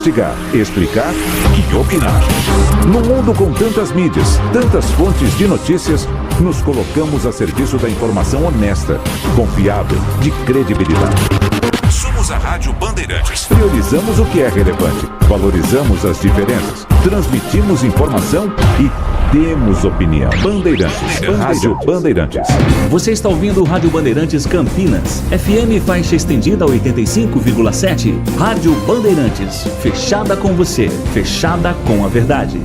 Investigar, explicar e opinar. No mundo com tantas mídias, tantas fontes de notícias, nos colocamos a serviço da informação honesta, confiável, de credibilidade. Somos a Rádio Bandeirantes. Priorizamos o que é relevante, valorizamos as diferenças, transmitimos informação e temos opinião. Bandeirantes, Rádio Bandeirantes. Você está ouvindo o Rádio Bandeirantes Campinas, FM faixa estendida 85,7. Rádio Bandeirantes, fechada com você, fechada com a verdade.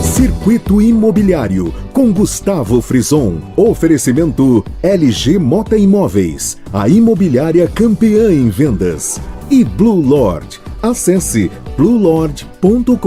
Circuito Imobiliário, com Gustavo Frison. Oferecimento LG Mota Imóveis, a imobiliária campeã em vendas. E Blue Lord. Acesse bluelord.com.br.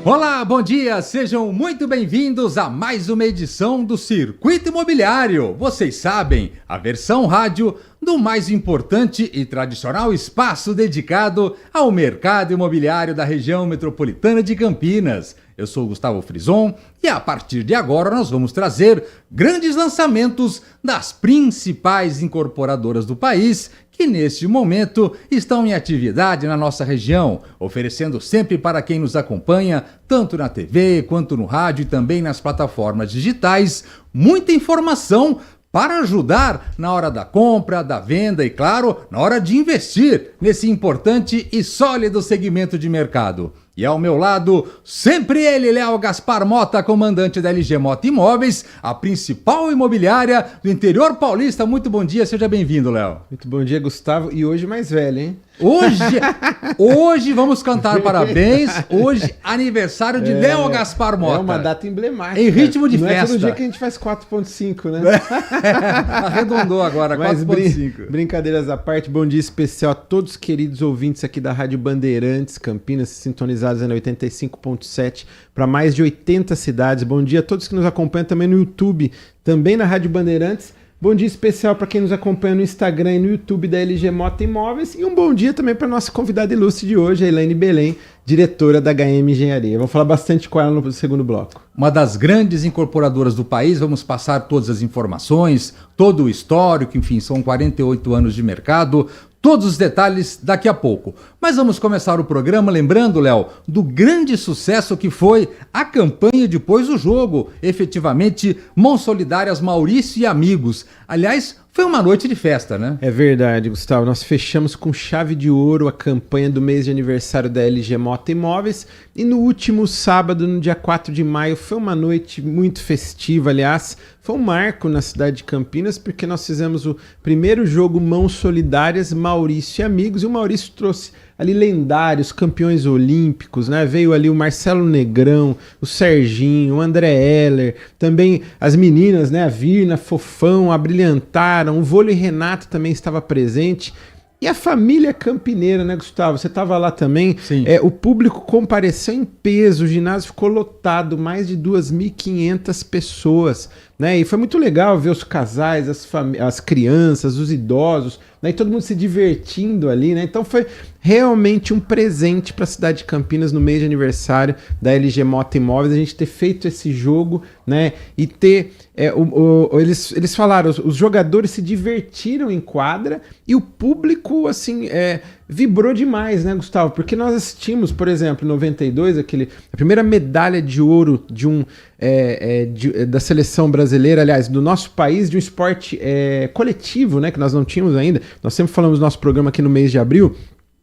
Olá, bom dia, sejam muito bem-vindos a mais uma edição do Circuito Imobiliário. Vocês sabem, a versão rádio do mais importante e tradicional espaço dedicado ao mercado imobiliário da região metropolitana de Campinas. Eu sou o Gustavo Frison e a partir de agora nós vamos trazer grandes lançamentos das principais incorporadoras do país que neste momento estão em atividade na nossa região, oferecendo sempre para quem nos acompanha, tanto na TV quanto no rádio e também nas plataformas digitais, muita informação para ajudar na hora da compra, da venda e, claro, na hora de investir nesse importante e sólido segmento de mercado. E ao meu lado, sempre ele, Léo Gaspar Mota, comandante da LG Mota Imóveis, a principal imobiliária do interior paulista. Muito bom dia, seja bem-vindo, Léo. Muito bom dia, Gustavo. E hoje mais velho, hein? Hoje vamos cantar parabéns. Hoje, aniversário de Léo Gaspar Mota. É uma data emblemática. Em ritmo de não festa. Não é todo dia que a gente faz 4.5, né? Arredondou agora, 4.5. Brincadeiras à parte, bom dia especial a todos os queridos ouvintes aqui da Rádio Bandeirantes, Campinas, sintonizados na 85.7 para mais de 80 cidades. Bom dia a todos que nos acompanham também no YouTube, também na Rádio Bandeirantes. Bom dia especial para quem nos acompanha no Instagram e no YouTube da LG Mota Imóveis. E um bom dia também para a nossa convidada ilustre de hoje, a Elaine Belém, diretora da HM Engenharia. Vamos falar bastante com ela no segundo bloco. Uma das grandes incorporadoras do país, vamos passar todas as informações, todo o histórico, enfim, são 48 anos de mercado, todos os detalhes daqui a pouco. Mas vamos começar o programa lembrando, Léo, do grande sucesso que foi a campanha depois do jogo. Efetivamente, Mãos Solidárias, Maurício e Amigos. Aliás, foi uma noite de festa, né? É verdade, Gustavo. Nós fechamos com chave de ouro a campanha do mês de aniversário da LG Mota Imóveis. E no último sábado, no dia 4 de maio, foi uma noite muito festiva, aliás. Foi um marco na cidade de Campinas, porque nós fizemos o primeiro jogo Mãos Solidárias, Maurício e Amigos. E o Maurício trouxe ali lendários, campeões olímpicos, né? Veio ali o Marcelo Negrão, o Serginho, o André Heller, também as meninas, né? A Virna, Fofão, abrilhantaram, o Vôlei Renato também estava presente. E a família campineira, né, Gustavo? Você estava lá também. Sim. O público compareceu em peso, o ginásio ficou lotado, mais de 2.500 pessoas, né? E foi muito legal ver os casais, as crianças, os idosos, né? E todo mundo se divertindo ali, né? Então foi realmente um presente para a cidade de Campinas no mês de aniversário da LG Mota Imóveis, a gente ter feito esse jogo, né? E ter... eles falaram, os jogadores se divertiram em quadra e o público, assim, vibrou demais, né, Gustavo? Porque nós assistimos, por exemplo, em 92, a primeira medalha de ouro da seleção brasileira, aliás, do nosso país, de um esporte coletivo, né, que nós não tínhamos ainda. Nós sempre falamos no nosso programa aqui no mês de abril.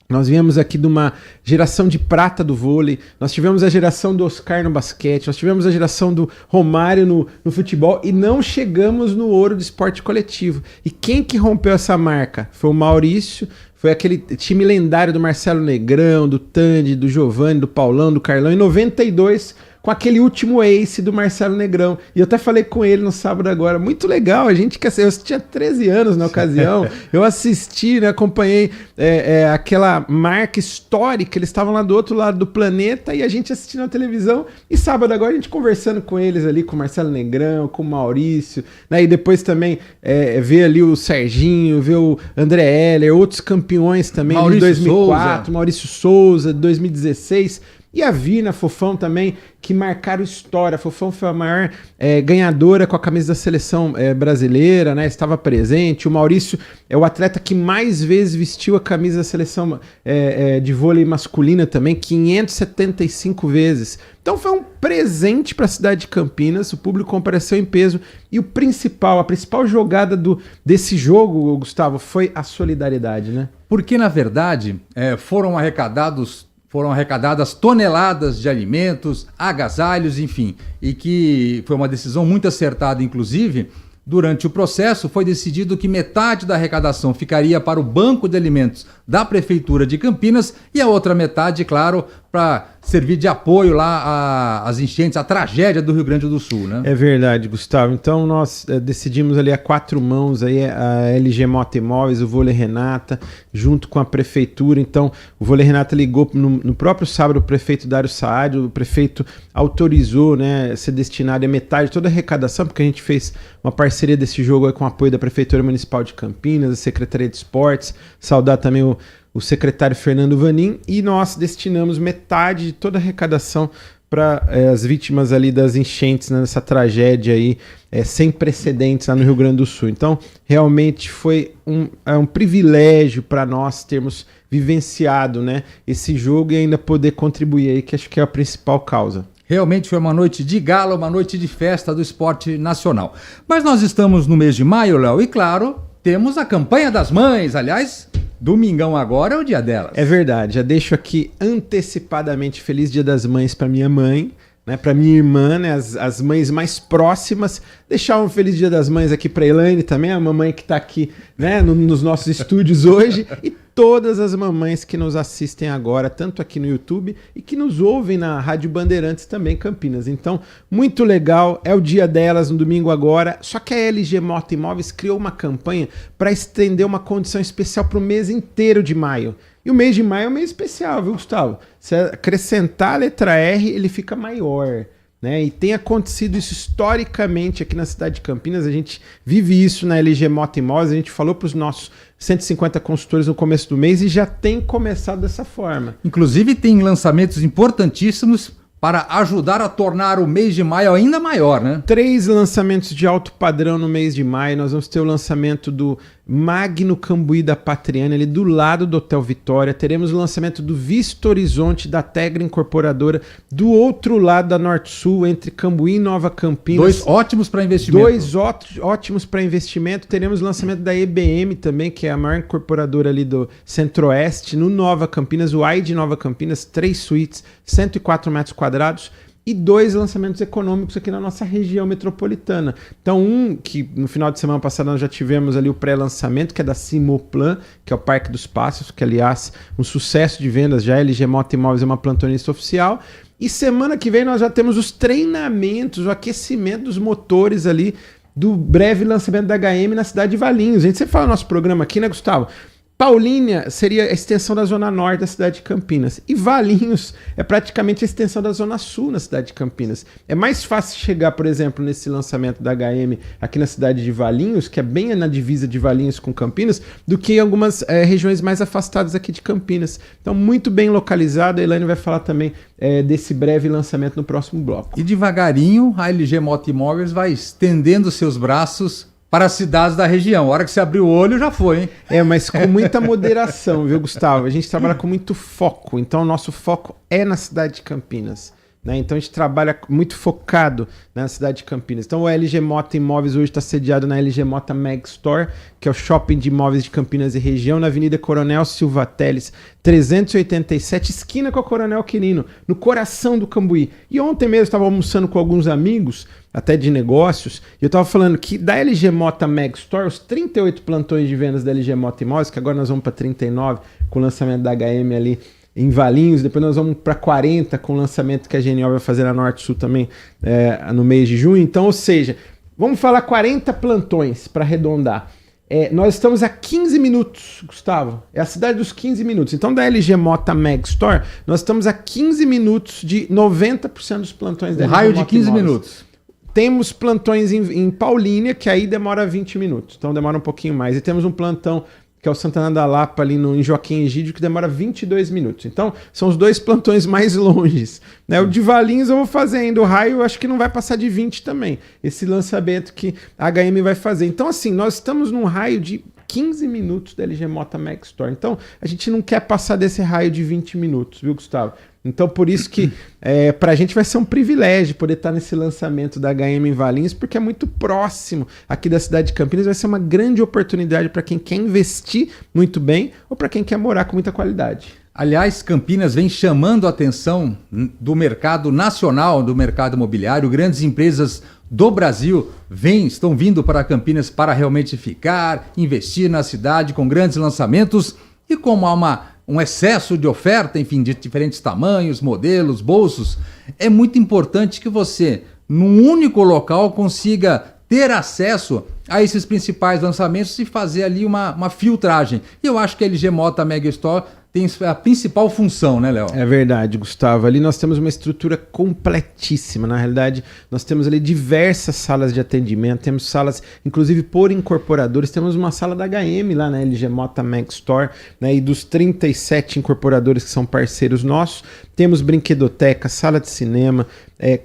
Nós viemos aqui de uma geração de prata do vôlei, nós tivemos a geração do Oscar no basquete, nós tivemos a geração do Romário no futebol e não chegamos no ouro do esporte coletivo. E quem que rompeu essa marca? Foi o Maurício, foi aquele time lendário do Marcelo Negrão, do Tandy, do Giovanni, do Paulão, do Carlão, em 92, com aquele último ace do Marcelo Negrão. E eu até falei com ele no sábado agora, muito legal, eu tinha 13 anos na ocasião, eu assisti, né, acompanhei aquela marca histórica, eles estavam lá do outro lado do planeta e a gente assistindo na televisão, e sábado agora a gente conversando com eles ali, com o Marcelo Negrão, com o Maurício, né, e depois também ver ali o Serginho, ver o André Heller, outros campeões também, Maurício de 2004, Maurício Souza, de 2016... E a Vina, Fofão também, que marcaram história. A Fofão foi a maior ganhadora com a camisa da seleção brasileira, né? Estava presente. O Maurício é o atleta que mais vezes vestiu a camisa da seleção de vôlei masculina também, 575 vezes. Então foi um presente para a cidade de Campinas, o público compareceu em peso e a principal jogada desse jogo, Gustavo, foi a solidariedade, né? Porque, na verdade, foram arrecadadas toneladas de alimentos, agasalhos, enfim, e que foi uma decisão muito acertada, inclusive. Durante o processo, foi decidido que metade da arrecadação ficaria para o Banco de Alimentos da Prefeitura de Campinas e a outra metade, claro, para servir de apoio lá às enchentes, à tragédia do Rio Grande do Sul, né? É verdade, Gustavo. Então nós decidimos ali a 4 mãos, aí, a LG Mota Imóveis, o Vôlei Renata, junto com a Prefeitura. Então o Vôlei Renata ligou no próprio sábado o prefeito Dário Saad, o prefeito autorizou, né, ser destinado a metade de toda a arrecadação, porque a gente fez uma parceria desse jogo aí com o apoio da Prefeitura Municipal de Campinas, a Secretaria de Esportes, saudar também o secretário Fernando Vanin, e nós destinamos metade de toda a arrecadação para as vítimas ali das enchentes, né, nessa tragédia aí sem precedentes lá no Rio Grande do Sul. Então, realmente foi um privilégio para nós termos vivenciado, né, esse jogo e ainda poder contribuir aí, que acho que é a principal causa. Realmente foi uma noite de gala, uma noite de festa do esporte nacional. Mas nós estamos no mês de maio, Léo, e claro, temos a campanha das mães. Aliás, domingão agora é o dia delas. É verdade, já deixo aqui antecipadamente Feliz Dia das Mães para minha mãe, né, para minha irmã, né, as mães mais próximas. Deixar um Feliz Dia das Mães aqui para Elaine também, a mamãe que está aqui, né, nos nossos estúdios hoje, e todas as mamães que nos assistem agora, tanto aqui no YouTube e que nos ouvem na Rádio Bandeirantes também, Campinas. Então, muito legal, é o dia delas no domingo agora, só que a LG Mota Imóveis criou uma campanha para estender uma condição especial para o mês inteiro de maio. E o mês de maio é um mês especial, viu, Gustavo? Se acrescentar a letra R, ele fica maior, né? E tem acontecido isso historicamente aqui na cidade de Campinas, a gente vive isso na LG Mota Imóveis, a gente falou para os nossos 150 consultores no começo do mês e já tem começado dessa forma. Inclusive tem lançamentos importantíssimos para ajudar a tornar o mês de maio ainda maior, né? 3 lançamentos de alto padrão no mês de maio. Nós vamos ter o lançamento do Magno Cambuí da Patriana, ali do lado do Hotel Vitória. Teremos o lançamento do Vista Horizonte da Tegra Incorporadora, do outro lado da Norte-Sul, entre Cambuí e Nova Campinas. 2 ótimos para investimento. 2 ótimos para investimento. Teremos o lançamento da EBM também, que é a maior incorporadora ali do Centro-Oeste, no Nova Campinas, o AI de Nova Campinas, 3 suítes, 104 metros quadrados. E 2 lançamentos econômicos aqui na nossa região metropolitana. Então, um que no final de semana passada nós já tivemos ali o pré-lançamento, que é da Simoplan, que é o Parque dos Pássaros, que aliás, um sucesso de vendas, já a LG Mota Imóveis é uma plantonista oficial. E semana que vem nós já temos os treinamentos, o aquecimento dos motores ali do breve lançamento da HM na cidade de Valinhos. A gente sempre fala no nosso programa aqui, né, Gustavo? Paulínia seria a extensão da zona norte da cidade de Campinas. E Valinhos é praticamente a extensão da zona sul na cidade de Campinas. É mais fácil chegar, por exemplo, nesse lançamento da HM aqui na cidade de Valinhos, que é bem na divisa de Valinhos com Campinas, do que em algumas regiões mais afastadas aqui de Campinas. Então, muito bem localizado. A Elaine vai falar também desse breve lançamento no próximo bloco. E devagarinho, a LG Mota Imóveis vai estendendo seus braços para as cidades da região. A hora que você abrir o olho, já foi, hein? Mas com muita moderação, viu, Gustavo? A gente trabalha com muito foco. Então, o nosso foco é na cidade de Campinas, né? Então, a gente trabalha muito focado na cidade de Campinas. Então, o LG Mota Imóveis hoje está sediado na LG Mota Mag Store, que é o shopping de imóveis de Campinas e região, na Avenida Coronel Silva Teles, 387, esquina com a Coronel Quirino, no coração do Cambuí. E ontem mesmo eu estava almoçando com alguns amigos, até de negócios, e eu estava falando que da LG Mota Mag Store, os 38 plantões de vendas da LG Mota Imóveis, que agora nós vamos para 39 com o lançamento da HM ali em Valinhos, depois nós vamos para 40 com o lançamento que a GNO vai fazer na Norte Sul também no mês de junho. Então, ou seja, vamos falar 40 plantões para arredondar. Nós estamos a 15 minutos, Gustavo. É a cidade dos 15 minutos. Então, da LG Mota Mag Store, nós estamos a 15 minutos de 90% dos plantões da LG Mota raio de 15 Imóveis. minutos. Temos plantões em Paulínia, que aí demora 20 minutos. Então, demora um pouquinho mais. E temos um plantão que é o Santana da Lapa ali em Joaquim Egídio, que demora 22 minutos. Então, são os 2 plantões mais longes, né? O de Valinhos eu vou fazendo, o raio eu acho que não vai passar de 20 também, esse lançamento que a HM vai fazer. Então, assim, nós estamos num raio de 15 minutos da LG Moto Mag Store. Então, a gente não quer passar desse raio de 20 minutos, viu, Gustavo? Então, por isso que pra gente vai ser um privilégio poder estar nesse lançamento da HM em Valinhos, porque é muito próximo aqui da cidade de Campinas, vai ser uma grande oportunidade para quem quer investir muito bem ou para quem quer morar com muita qualidade. Aliás, Campinas vem chamando a atenção do mercado nacional, do mercado imobiliário. Grandes empresas do Brasil estão vindo para Campinas para realmente ficar, investir na cidade com grandes lançamentos. E como há um excesso de oferta, enfim, de diferentes tamanhos, modelos, bolsos, é muito importante que você, num único local, consiga ter acesso a esses principais lançamentos e fazer ali uma filtragem. E eu acho que a LG Moto Mag Store tem a principal função, né, Léo? É verdade, Gustavo. Ali nós temos uma estrutura completíssima. Na realidade, nós temos ali diversas salas de atendimento, temos salas, inclusive, por incorporadores. Temos uma sala da HM lá na LG Moto Mag Store, né, e dos 37 incorporadores que são parceiros nossos, temos brinquedoteca, sala de cinema,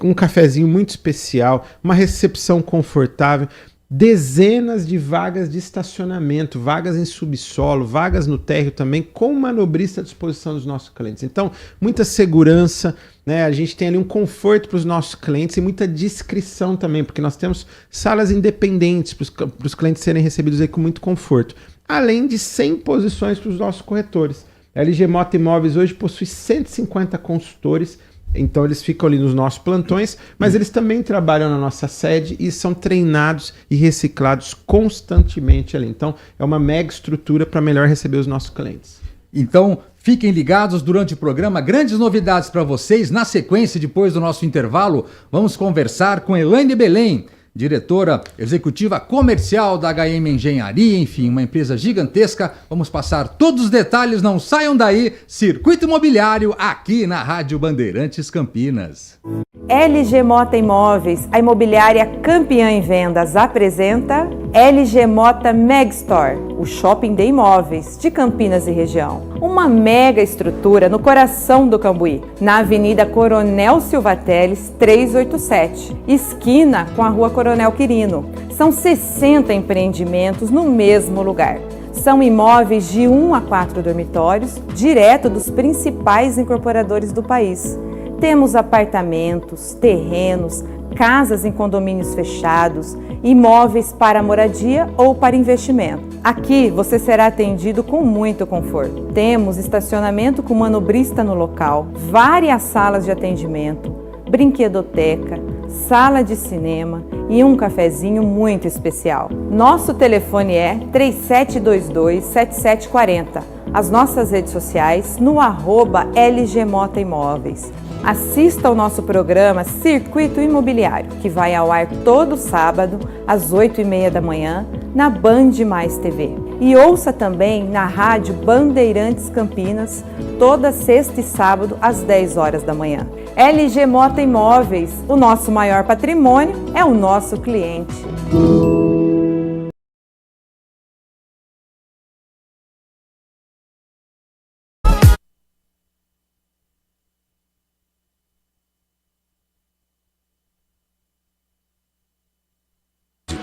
um cafezinho muito especial, uma recepção confortável, dezenas de vagas de estacionamento, vagas em subsolo, vagas no térreo também, com manobrista à disposição dos nossos clientes. Então, muita segurança, né? A gente tem ali um conforto para os nossos clientes e muita discrição também, porque nós temos salas independentes para os clientes serem recebidos aí com muito conforto. Além de 100 posições para os nossos corretores. A LG Moto Imóveis hoje possui 150 consultores. Então eles ficam ali nos nossos plantões, mas eles também trabalham na nossa sede e são treinados e reciclados constantemente ali. Então é uma mega estrutura para melhor receber os nossos clientes. Então fiquem ligados durante o programa, grandes novidades para vocês. Na sequência, depois do nosso intervalo, vamos conversar com Elaine Belém, diretora executiva comercial da HM Engenharia, enfim, uma empresa gigantesca. Vamos passar todos os detalhes, não saiam daí. Circuito Imobiliário, aqui na Rádio Bandeirantes Campinas. LG Moto Imóveis, a imobiliária campeã em vendas, apresenta LG Moto Mag Store, o shopping de imóveis de Campinas e região. Uma mega estrutura no coração do Cambuí, na Avenida Coronel Silva Teles, 387, esquina com a Rua Coronel Quirino. São 60 empreendimentos no mesmo lugar. São imóveis de 1 a 4 dormitórios, direto dos principais incorporadores do país. Temos apartamentos, terrenos, casas em condomínios fechados, imóveis para moradia ou para investimento. Aqui você será atendido com muito conforto. Temos estacionamento com manobrista no local, várias salas de atendimento, brinquedoteca, sala de cinema e um cafezinho muito especial. Nosso telefone é 3722-7740. As nossas redes sociais no @LG Moto Imóveis. Assista ao nosso programa Circuito Imobiliário, que vai ao ar todo sábado, às 8h30 da manhã, na Band Mais TV. E ouça também na Rádio Bandeirantes Campinas, toda sexta e sábado, às 10 horas da manhã. LG Moto Imóveis, o nosso maior patrimônio é o nosso cliente.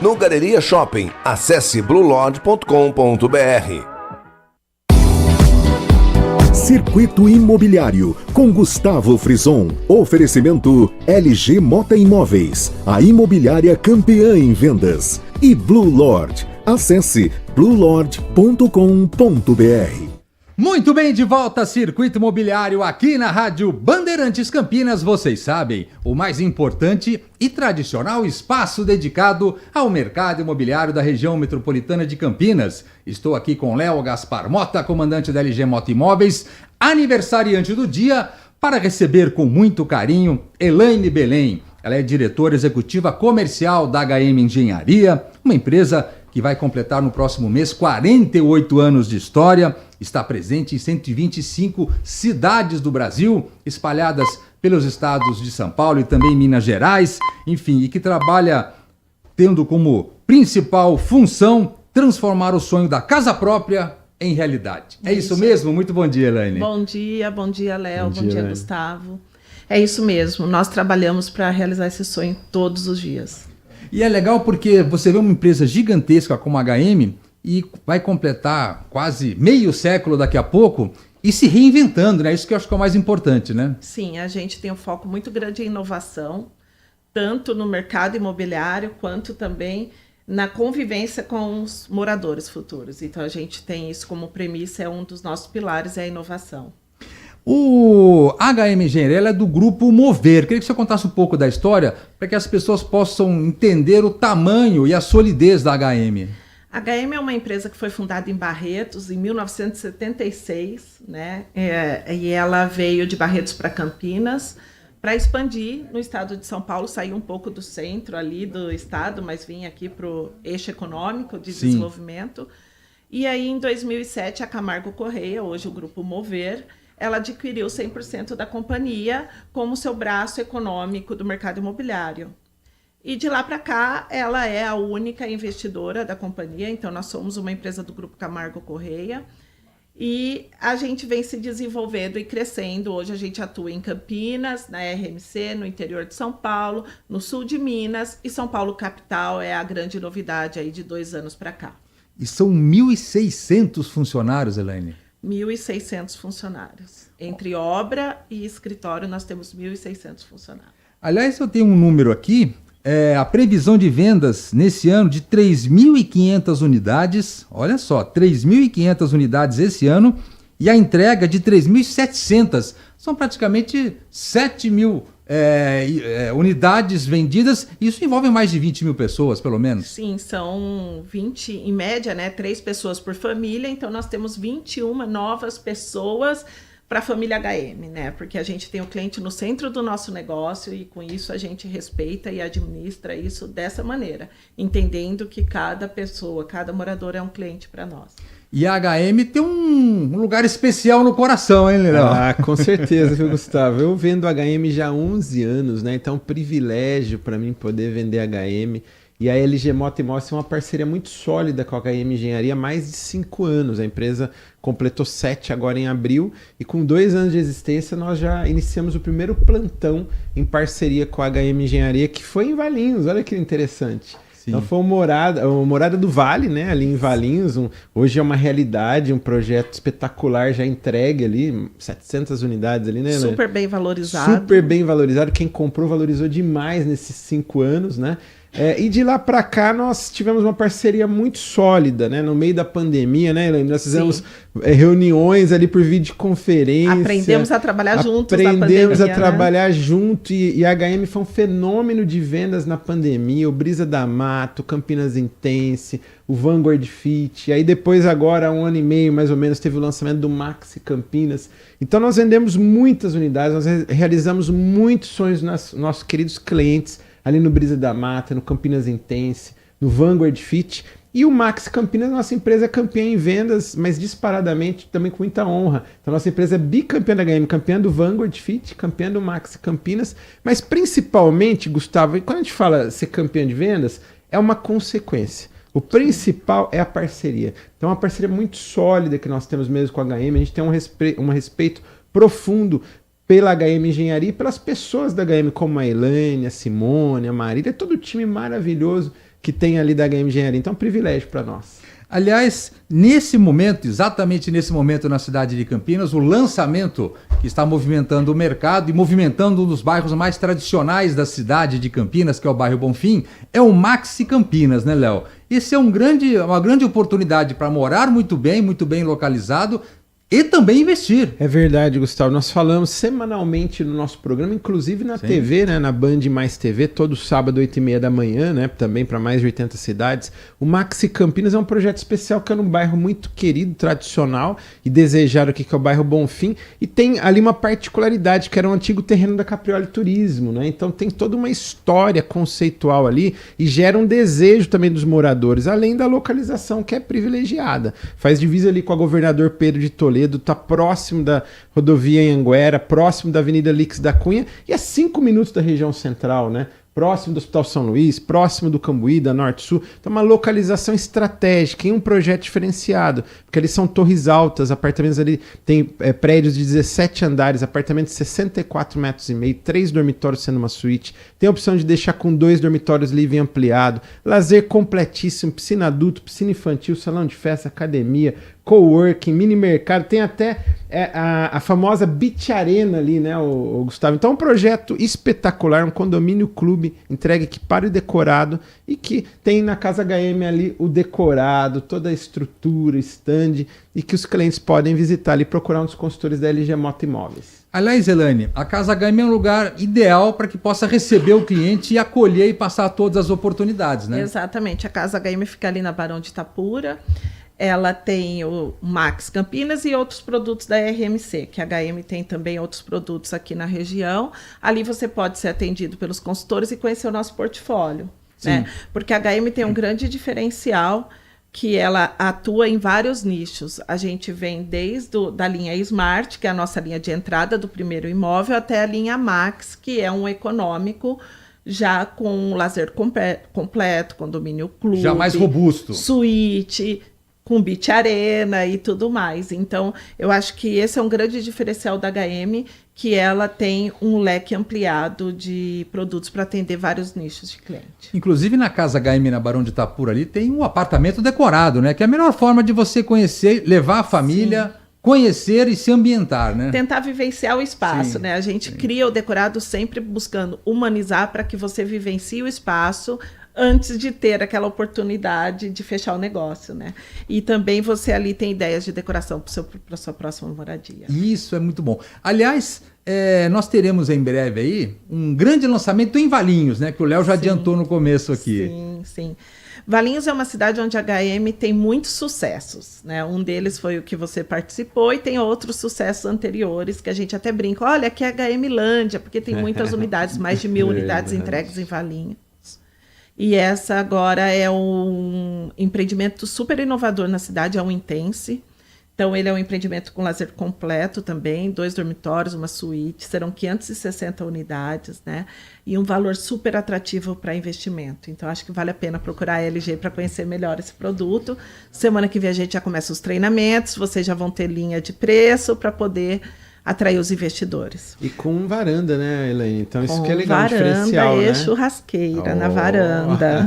No Galeria Shopping, acesse bluelodge.com.br. Circuito Imobiliário, com Gustavo Frison. Oferecimento LG Moto Imóveis, a imobiliária campeã em vendas. E Blue Lord. Acesse bluelodge.com.br. Muito bem, de volta a Circuito Imobiliário aqui na Rádio Bandeirantes Campinas. Vocês sabem, o mais importante e tradicional espaço dedicado ao mercado imobiliário da região metropolitana de Campinas. Estou aqui com Léo Gaspar Mota, comandante da LG Moto Imóveis, aniversariante do dia, para receber com muito carinho Elaine Belém. Ela é diretora executiva comercial da HM Engenharia, uma empresa que vai completar no próximo mês 48 anos de história, está presente em 125 cidades do Brasil, espalhadas pelos estados de São Paulo e também Minas Gerais, enfim, e que trabalha tendo como principal função transformar o sonho da casa própria em realidade. É isso mesmo? Muito bom dia, Elaine. Bom dia, Léo, bom dia, Elaine. Gustavo. É isso mesmo, nós trabalhamos para realizar esse sonho todos os dias. E é legal porque você vê uma empresa gigantesca como a HM e vai completar quase meio século daqui a pouco e se reinventando, né? Isso que eu acho que é o mais importante, né? Sim, a gente tem um foco muito grande em inovação, tanto no mercado imobiliário quanto também na convivência com os moradores futuros. Então a gente tem isso como premissa, é um dos nossos pilares, é a inovação. O HM Engenharia ela é do grupo Mover. Queria que você contasse um pouco da história para que as pessoas possam entender o tamanho e a solidez da HM. A HM é uma empresa que foi fundada em Barretos em 1976, né? E ela veio de Barretos para Campinas para expandir no estado de São Paulo, sair um pouco do centro ali do estado, mas vinha aqui para o eixo econômico de desenvolvimento. E aí, em 2007, a Camargo Correia, hoje o Grupo Mover, ela adquiriu 100% da companhia como seu braço econômico do mercado imobiliário. E de lá para cá, ela é a única investidora da companhia, então nós somos uma empresa do Grupo Camargo Correia, e a gente vem se desenvolvendo e crescendo. Hoje a gente atua em Campinas, na RMC, no interior de São Paulo, no sul de Minas, e São Paulo capital é a grande novidade aí de 2 anos para cá. E são 1.600 funcionários, Elaine. 1.600 funcionários. Entre obra e escritório, nós temos 1.600 funcionários. Aliás, eu tenho um número aqui, a previsão de vendas nesse ano de 3.500 unidades, olha só, 3.500 unidades esse ano, e a entrega de 3.700, são praticamente 7.000 unidades vendidas. Isso envolve mais de 20 mil pessoas, pelo menos? Sim, são 20, em média, né, 3 pessoas por família, então nós temos 21 novas pessoas para a família HM, né? Porque a gente tem o cliente no centro do nosso negócio e com isso a gente respeita e administra isso dessa maneira, entendendo que cada pessoa, cada morador é um cliente para nós. E a HM tem um lugar especial no coração, hein, Leão? Ah, com certeza, viu, Gustavo? Eu vendo HM já há 11 anos, né? Então é um privilégio para mim poder vender HM. E a LG Mota Imóveis é uma parceria muito sólida com a HM Engenharia há mais de 5 anos. A empresa completou 7 agora em abril e com 2 anos de existência nós já iniciamos o primeiro plantão em parceria com a HM Engenharia, que foi em Valinhos. Olha que interessante. Sim. Então foi uma morada do Vale, né, ali em Valinhos. Hoje é uma realidade, um projeto espetacular já entregue ali, 700 unidades ali, né? Super bem valorizado. Super bem valorizado. Quem comprou valorizou demais nesses 5 anos, né? E de lá para cá nós tivemos uma parceria muito sólida, né? No meio da pandemia, né, Elaine? Nós fizemos reuniões ali por videoconferência. Aprendemos a trabalhar juntos na pandemia. Aprendemos a trabalhar junto e a HM foi um fenômeno de vendas na pandemia. O Brisa da Mata, o Campinas Intense, o Vanguard Fit. Aí depois agora, 1 ano e meio mais ou menos, teve o lançamento do Maxi Campinas. Então nós vendemos muitas unidades, nós realizamos muitos sonhos dos nossos queridos clientes, ali no Brisa da Mata, no Campinas Intense, no Vanguard Fit. E o Maxi Campinas, nossa empresa é campeã em vendas, mas disparadamente também com muita honra. Então nossa empresa é bicampeã da HM, campeã do Vanguard Fit, campeã do Maxi Campinas, mas principalmente, Gustavo, quando a gente fala ser campeã de vendas, é uma consequência. O principal é a parceria. Então é uma parceria muito sólida que nós temos mesmo com a HM, a gente tem um respeito profundo pela HM Engenharia e pelas pessoas da HM, como a Elaine, a Simone, a Marília, todo o time maravilhoso que tem ali da HM Engenharia. Então é um privilégio para nós. Aliás, nesse momento, exatamente nesse momento na cidade de Campinas, o lançamento que está movimentando o mercado e movimentando um dos bairros mais tradicionais da cidade de Campinas, que é o bairro Bonfim, é o Maxi Campinas, né, Léo? Esse é uma grande oportunidade para morar muito bem localizado, e também investir. É verdade, Gustavo. Nós falamos semanalmente no nosso programa, inclusive na TV, né, na Band Mais TV, todo sábado, 8h30 da manhã, né, também para mais de 80 cidades. O Maxi Campinas é um projeto especial que é num bairro muito querido, tradicional e desejado aqui, que é o bairro Bonfim. E tem ali uma particularidade, que era um antigo terreno da Caprioli Turismo, né? Então tem toda uma história conceitual ali e gera um desejo também dos moradores, além da localização que é privilegiada. Faz divisa ali com a Governador Pedro de Toledo, está próximo da rodovia Anhanguera, próximo da Avenida Lix da Cunha e a 5 minutos da região central, né? próximo do Hospital São Luís, próximo do Cambuí, da Norte-Sul. Então, uma localização estratégica e um projeto diferenciado, porque ali são torres altas, apartamentos ali, tem prédios de 17 andares, apartamentos de 64 metros e meio, 3 dormitórios sendo uma suíte, tem a opção de deixar com 2 dormitórios livre e ampliado, lazer completíssimo, piscina adulto, piscina infantil, salão de festa, academia, coworking, mini mercado, tem até a famosa Beach Arena ali, né, o Gustavo? Então, um projeto espetacular, um condomínio clube, entregue equipado e decorado, e que tem na Casa HM ali o decorado, toda a estrutura, stand, e que os clientes podem visitar ali e procurar um dos consultores da LG Mota Imóveis. Aliás, Elaine, a Casa HM é um lugar ideal para que possa receber o cliente e acolher e passar todas as oportunidades, né? Exatamente. A Casa HM fica ali na Barão de Itapura. Ela tem o Max Campinas e outros produtos da RMC, que a HM tem também outros produtos aqui na região. Ali você pode ser atendido pelos consultores e conhecer o nosso portfólio, né? Porque a HM tem um grande diferencial, que ela atua em vários nichos. A gente vem desde da linha Smart, que é a nossa linha de entrada do primeiro imóvel, até a linha Max, que é um econômico, já com lazer completo, condomínio clube. Já mais robusto. Suíte, com Beach Arena e tudo mais. Então, eu acho que esse é um grande diferencial da HM, que ela tem um leque ampliado de produtos para atender vários nichos de cliente. Inclusive, na Casa HM, na Barão de Itapura, ali tem um apartamento decorado, né? Que é a melhor forma de você conhecer, levar a família, conhecer e se ambientar, né? Tentar vivenciar o espaço, né? A gente cria o decorado sempre buscando humanizar para que você vivencie o espaço antes de ter aquela oportunidade de fechar o negócio, né? E também você ali tem ideias de decoração para sua próxima moradia. Isso é muito bom. Aliás, nós teremos em breve aí um grande lançamento em Valinhos, né? Que o Léo já adiantou no começo aqui. Sim. Valinhos é uma cidade onde a HM tem muitos sucessos, né? Um deles foi o que você participou e tem outros sucessos anteriores que a gente até brinca. Olha, aqui é a HM Lândia, porque tem muitas unidades, mais de 1.000 unidades entregues em Valinhos. E essa agora é um empreendimento super inovador na cidade, é um Intense. Então, ele é um empreendimento com lazer completo também, 2 dormitórios, uma suíte, serão 560 unidades, né? E um valor super atrativo para investimento. Então, acho que vale a pena procurar a LG para conhecer melhor esse produto. Semana que vem a gente já começa os treinamentos, vocês já vão ter linha de preço para poder atrair os investidores. E com varanda, né, Elaine? Então isso que é legal, varanda diferencial, e né? churrasqueira na varanda.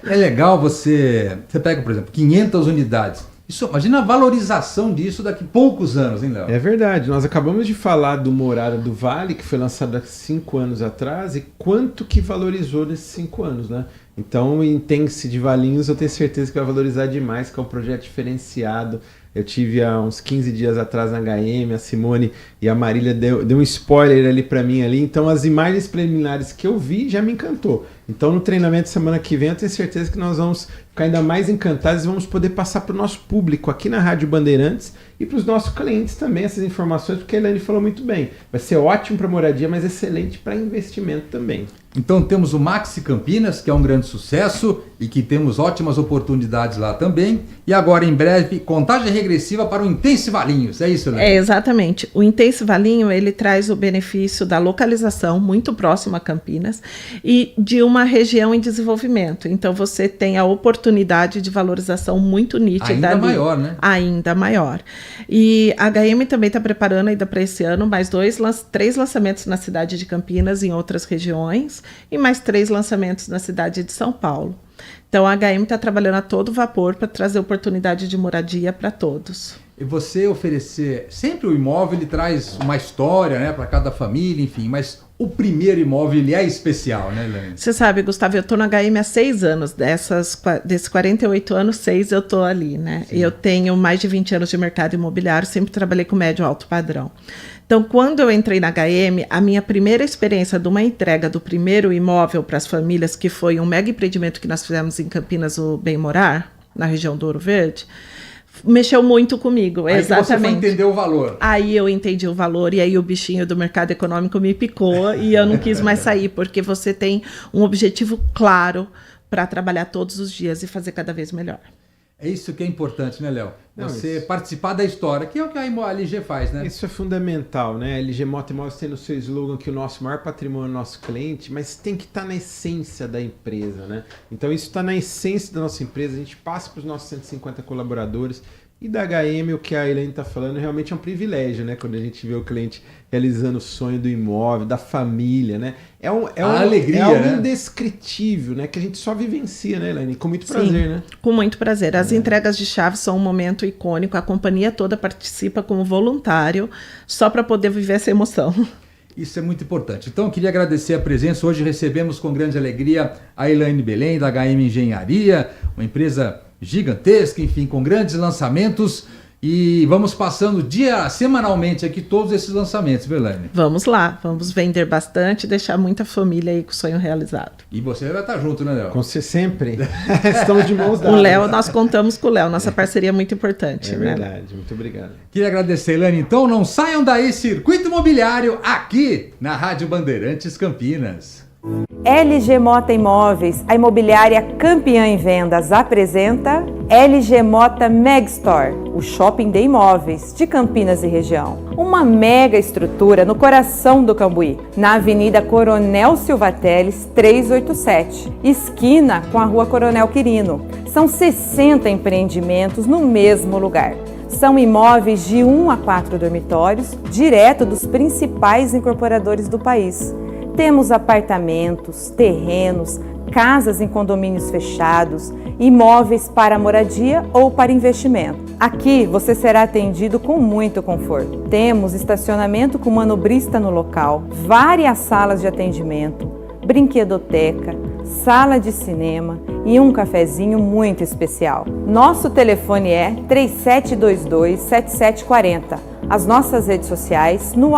É legal você pega, por exemplo, 500 unidades. Isso, imagina a valorização disso daqui a poucos anos, hein, Léo? É verdade. Nós acabamos de falar do Morada do Vale, que foi lançado há 5 anos atrás, e quanto que valorizou nesses 5 anos, né? Então, o Intense de Valinhos, eu tenho certeza que vai valorizar demais, que é um projeto diferenciado. Eu tive há uns 15 dias atrás na HM, a Simone e a Marília deu um spoiler ali para mim ali. Então, as imagens preliminares que eu vi já me encantou. Então, no treinamento semana que vem, eu tenho certeza que nós vamos ficar ainda mais encantados e vamos poder passar para o nosso público aqui na Rádio Bandeirantes e para os nossos clientes também essas informações, porque a Elaine falou muito bem. Vai ser ótimo para moradia, mas excelente para investimento também. Então temos o Maxi Campinas, que é um grande sucesso e que temos ótimas oportunidades lá também. E agora, em breve, contagem regressiva para o Intense Valinhos. É isso, né? É, exatamente. O Intense Valinho, ele traz o benefício da localização muito próxima a Campinas e de uma região em desenvolvimento. Então, você tem a oportunidade de valorização muito nítida. Ainda ali. Maior, né? Ainda maior. E a HM também está preparando ainda para esse ano mais 3 lançamentos na cidade de Campinas e em outras regiões e mais 3 lançamentos na cidade de São Paulo. Então, a HM está trabalhando a todo vapor para trazer oportunidade de moradia para todos. E você oferecer... Sempre o imóvel, ele traz uma história, né, para cada família, enfim, mas o primeiro imóvel, ele é especial, né, Elaine? Você sabe, Gustavo, eu estou na HM há 6 anos. Desses 48 anos, 6 eu estou ali, né? Sim. Eu tenho mais de 20 anos de mercado imobiliário, sempre trabalhei com médio e alto padrão. Então, quando eu entrei na HM, a minha primeira experiência de uma entrega do primeiro imóvel para as famílias, que foi um mega empreendimento que nós fizemos em Campinas, o Bem Morar, na região do Ouro Verde, mexeu muito comigo. Aí exatamente. Você foi entender o valor. Aí eu entendi o valor e aí o bichinho do mercado econômico me picou e eu não quis mais sair, porque você tem um objetivo claro para trabalhar todos os dias e fazer cada vez melhor. É isso que é importante, né, Léo? Você participar da história, que é o que a LG faz, né? Isso é fundamental, né? A LG Moto Imóveis tem no seu slogan que o nosso maior patrimônio é o nosso cliente, mas tem que estar na essência da empresa, né? Então isso está na essência da nossa empresa, a gente passa para os nossos 150 colaboradores. E da HM, o que a Elaine está falando, realmente é um privilégio, né? Quando a gente vê o cliente realizando o sonho do imóvel, da família, né? É alegria, algo né? Indescritível, né? Que a gente só vivencia, né, Elaine? Com muito prazer, né? Com muito prazer. As entregas de chaves são um momento icônico, a companhia toda participa como voluntário, só para poder viver essa emoção. Isso é muito importante. Então, eu queria agradecer a presença. Hoje recebemos com grande alegria a Elaine Belém, da HM Engenharia, uma empresa gigantesca, enfim, com grandes lançamentos, e vamos passando semanalmente aqui todos esses lançamentos, viu, Elaine? Vamos lá, vamos vender bastante, deixar muita família aí com o sonho realizado. E você vai estar junto, né, Léo? Com você sempre. Estamos de mãos dadas. O Léo, nós contamos com o Léo, nossa parceria é muito importante. É verdade, muito obrigado. Queria agradecer, Elaine. Então, não saiam daí, Circuito Imobiliário, aqui na Rádio Bandeirantes Campinas. LG Mota Imóveis, a imobiliária campeã em vendas, apresenta LG Mota Megstore, o shopping de imóveis de Campinas e região. Uma mega estrutura no coração do Cambuí, na Avenida Coronel Silva Teles 387, esquina com a Rua Coronel Quirino. São 60 empreendimentos no mesmo lugar. São imóveis de 1 a 4 dormitórios, direto dos principais incorporadores do país. Temos apartamentos, terrenos, casas em condomínios fechados, imóveis para moradia ou para investimento. Aqui você será atendido com muito conforto. Temos estacionamento com manobrista no local, várias salas de atendimento, brinquedoteca, sala de cinema e um cafezinho muito especial. Nosso telefone é 3722-7740. As nossas redes sociais no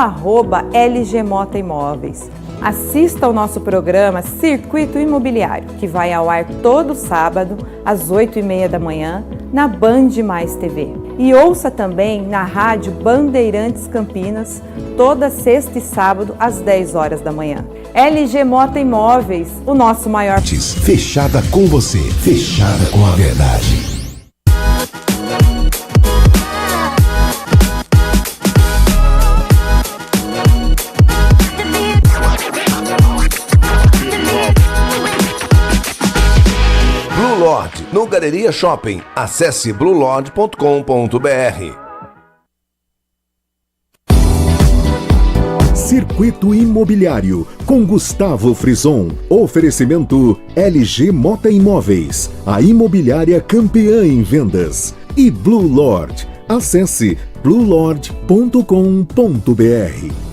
@LG Mota Imóveis. Assista ao nosso programa Circuito Imobiliário, que vai ao ar todo sábado, às 8h30 da manhã, na Band Mais TV. E ouça também na Rádio Bandeirantes Campinas, toda sexta e sábado, às 10 horas da manhã. LG Mota Imóveis, o nosso maior... Fechada com você, fechada com a verdade. No Galeria Shopping. Acesse bluelord.com.br. Circuito Imobiliário com Gustavo Frison. Oferecimento LG Mota Imóveis, a imobiliária campeã em vendas. E Blue Lord. Acesse bluelord.com.br.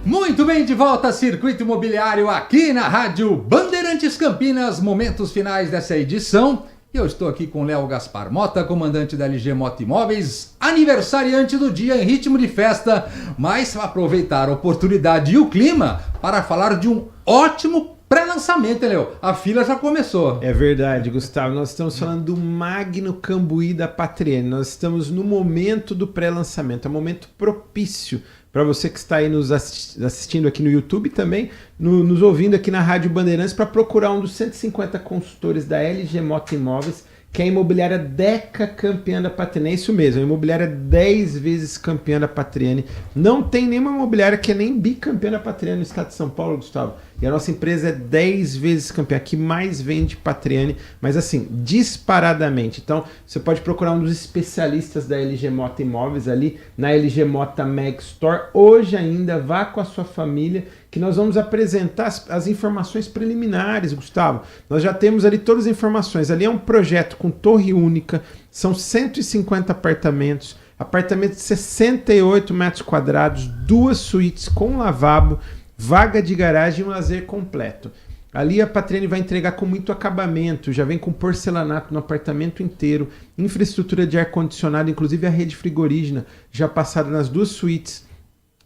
Muito bem, de volta a Circuito Imobiliário aqui na Rádio Bandeirantes Campinas, momentos finais dessa edição. Eu estou aqui com Léo Gaspar Mota, comandante da LG Mota Imóveis, aniversariante do dia em ritmo de festa, mas aproveitar a oportunidade e o clima para falar de um ótimo pré-lançamento, hein, Léo? A fila já começou. É verdade, Gustavo. Nós estamos falando do Magno Cambuí da Patriene. Nós estamos no momento do pré-lançamento, é um momento propício para você que está aí nos assistindo aqui no YouTube também, nos ouvindo aqui na Rádio Bandeirantes, para procurar um dos 150 consultores da LG Mota Imóveis, que é a imobiliária Deca campeã da Patriene. É isso mesmo, a imobiliária 10 vezes campeã da Patriene. Não tem nenhuma imobiliária que é nem bicampeã da Patriene no estado de São Paulo, Gustavo. E a nossa empresa é 10 vezes campeã, que mais vende Patriene, mas assim, disparadamente. Então, você pode procurar um dos especialistas da LG Mota Imóveis ali na LG Mota Megstore. Hoje ainda, vá com a sua família, que nós vamos apresentar as informações preliminares, Gustavo. Nós já temos ali todas as informações. Ali é um projeto com torre única, são 150 apartamentos, apartamentos de 68 metros quadrados, 2 suítes com lavabo, vaga de garagem e um lazer completo. Ali a Patriene vai entregar com muito acabamento, já vem com porcelanato no apartamento inteiro, infraestrutura de ar-condicionado, inclusive a rede frigorígena já passada nas 2 suítes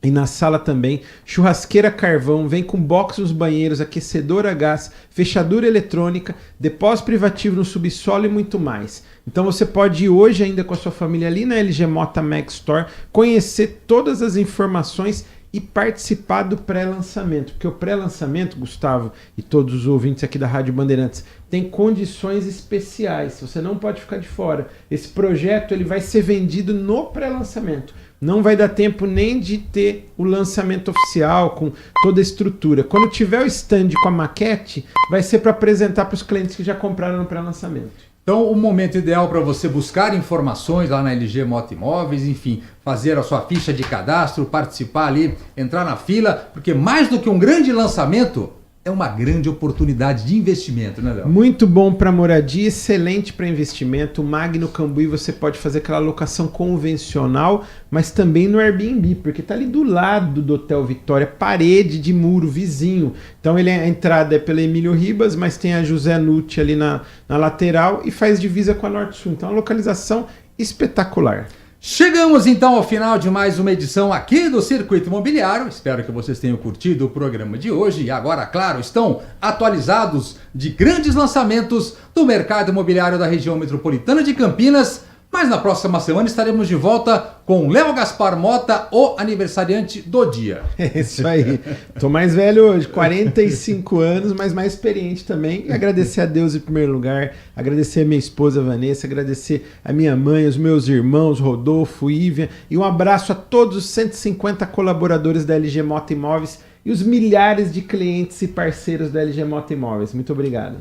e na sala também, churrasqueira carvão, vem com box nos banheiros, aquecedor a gás, fechadura eletrônica, depósito privativo no subsolo e muito mais. Então você pode ir hoje ainda com a sua família ali na LG Mota Megstore, conhecer todas as informações e participar do pré-lançamento, porque o pré-lançamento, Gustavo e todos os ouvintes aqui da Rádio Bandeirantes, tem condições especiais, você não pode ficar de fora. Esse projeto ele vai ser vendido no pré-lançamento. Não vai dar tempo nem de ter o lançamento oficial com toda a estrutura. Quando tiver o stand com a maquete, vai ser para apresentar para os clientes que já compraram no pré-lançamento. Então, o momento ideal para você buscar informações lá na LG Mota Imóveis, enfim, fazer a sua ficha de cadastro, participar ali, entrar na fila, porque mais do que um grande lançamento, é uma grande oportunidade de investimento, né, Léo? Muito bom para moradia, excelente para investimento. O Magno Cambuí você pode fazer aquela locação convencional, mas também no Airbnb, porque está ali do lado do Hotel Vitória, parede de muro, vizinho. Então a entrada é pela Emílio Ribas, mas tem a José Nutti ali na lateral e faz divisa com a Norte Sul. Então é uma localização espetacular. Chegamos então ao final de mais uma edição aqui do Circuito Imobiliário. Espero que vocês tenham curtido o programa de hoje e agora, claro, estão atualizados de grandes lançamentos do mercado imobiliário da região metropolitana de Campinas. Mas na próxima semana estaremos de volta com Léo Gaspar Mota, o aniversariante do dia. É isso aí. Tô mais velho hoje, 45 anos, mas mais experiente também. E agradecer a Deus em primeiro lugar, agradecer a minha esposa Vanessa, agradecer a minha mãe, os meus irmãos Rodolfo, Ívia, e um abraço a todos os 150 colaboradores da LG Mota Imóveis e os milhares de clientes e parceiros da LG Mota Imóveis. Muito obrigado.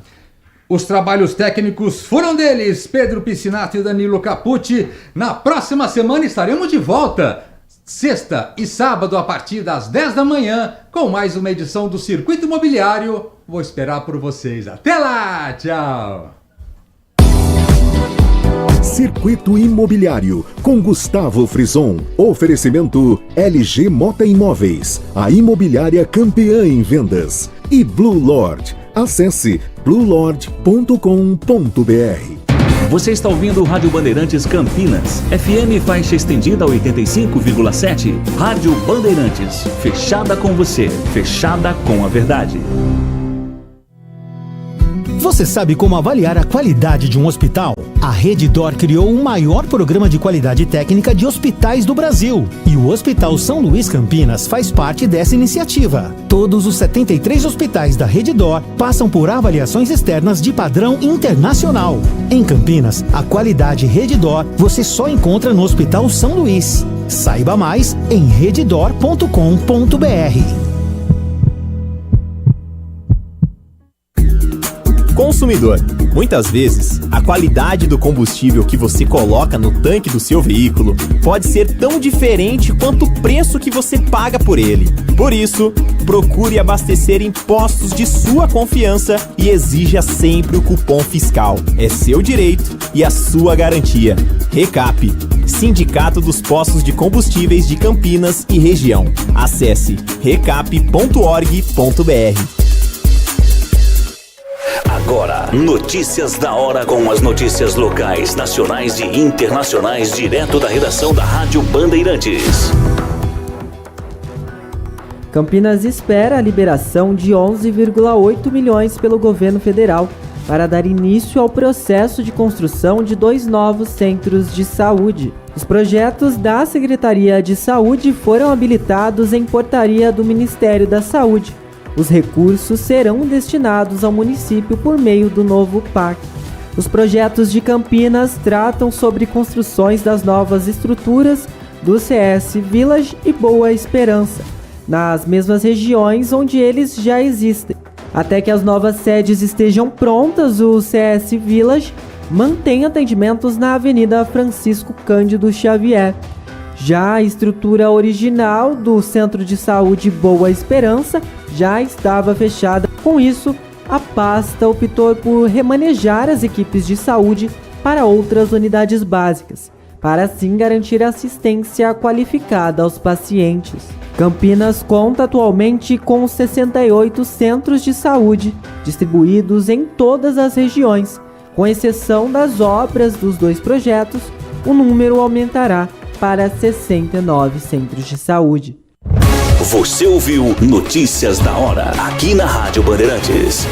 Os trabalhos técnicos foram deles, Pedro Piscinato e Danilo Capucci. Na próxima semana estaremos de volta, sexta e sábado a partir das 10 da manhã, com mais uma edição do Circuito Imobiliário. Vou esperar por vocês. Até lá, tchau! Circuito Imobiliário, com Gustavo Frison. Oferecimento LG Mota Imóveis, a imobiliária campeã em vendas. E Blue Lord. Acesse bluelord.com.br. Você está ouvindo o Rádio Bandeirantes Campinas, FM faixa estendida a 85,7. Rádio Bandeirantes, fechada com você, fechada com a verdade. Você sabe como avaliar a qualidade de um hospital? A Redditor criou o maior programa de qualidade técnica de hospitais do Brasil. E o Hospital São Luís Campinas faz parte dessa iniciativa. Todos os 73 hospitais da Redditor passam por avaliações externas de padrão internacional. Em Campinas, a qualidade Redditor você só encontra no Hospital São Luís. Saiba mais em redditor.com.br. Consumidor, muitas vezes, a qualidade do combustível que você coloca no tanque do seu veículo pode ser tão diferente quanto o preço que você paga por ele. Por isso, procure abastecer em postos de sua confiança e exija sempre o cupom fiscal. É seu direito e a sua garantia. Recap, Sindicato dos Postos de Combustíveis de Campinas e Região. Acesse recap.org.br. Agora, notícias da hora com as notícias locais, nacionais e internacionais, direto da redação da Rádio Bandeirantes. Campinas espera a liberação de 11,8 milhões pelo governo federal para dar início ao processo de construção de 2 novos centros de saúde. Os projetos da Secretaria de Saúde foram habilitados em portaria do Ministério da Saúde. Os recursos serão destinados ao município por meio do novo PAC. Os projetos de Campinas tratam sobre construções das novas estruturas do CS Village e Boa Esperança, nas mesmas regiões onde eles já existem. Até que as novas sedes estejam prontas, o CS Village mantém atendimentos na Avenida Francisco Cândido Xavier. Já a estrutura original do Centro de Saúde Boa Esperança já estava fechada. Com isso, a pasta optou por remanejar as equipes de saúde para outras unidades básicas, para assim garantir assistência qualificada aos pacientes. Campinas conta atualmente com 68 centros de saúde, distribuídos em todas as regiões. Com exceção das obras dos 2 projetos, o número aumentará para 69 centros de saúde. Você ouviu Notícias da Hora, aqui na Rádio Bandeirantes.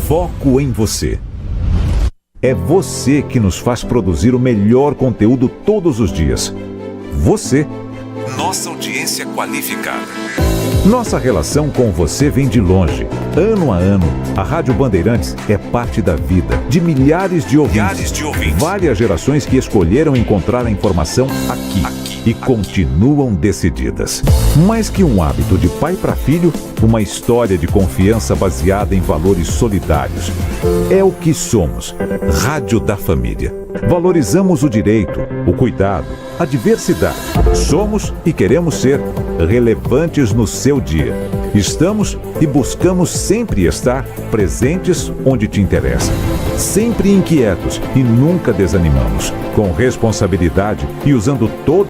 Foco em você. É você que nos faz produzir o melhor conteúdo todos os dias. Você nossa audiência qualificada. Nossa relação com você vem de longe. Ano a ano, a Rádio Bandeirantes é parte da vida de milhares de ouvintes. Várias gerações que escolheram encontrar a informação aqui e continuam decididas. Mais que um hábito de pai para filho, uma história de confiança baseada em valores solidários. É o que somos. Rádio da Família. Valorizamos o direito, o cuidado, a diversidade. Somos e queremos ser relevantes no seu dia. Estamos e buscamos sempre estar presentes onde te interessa. Sempre inquietos e nunca desanimamos. Com responsabilidade e usando todo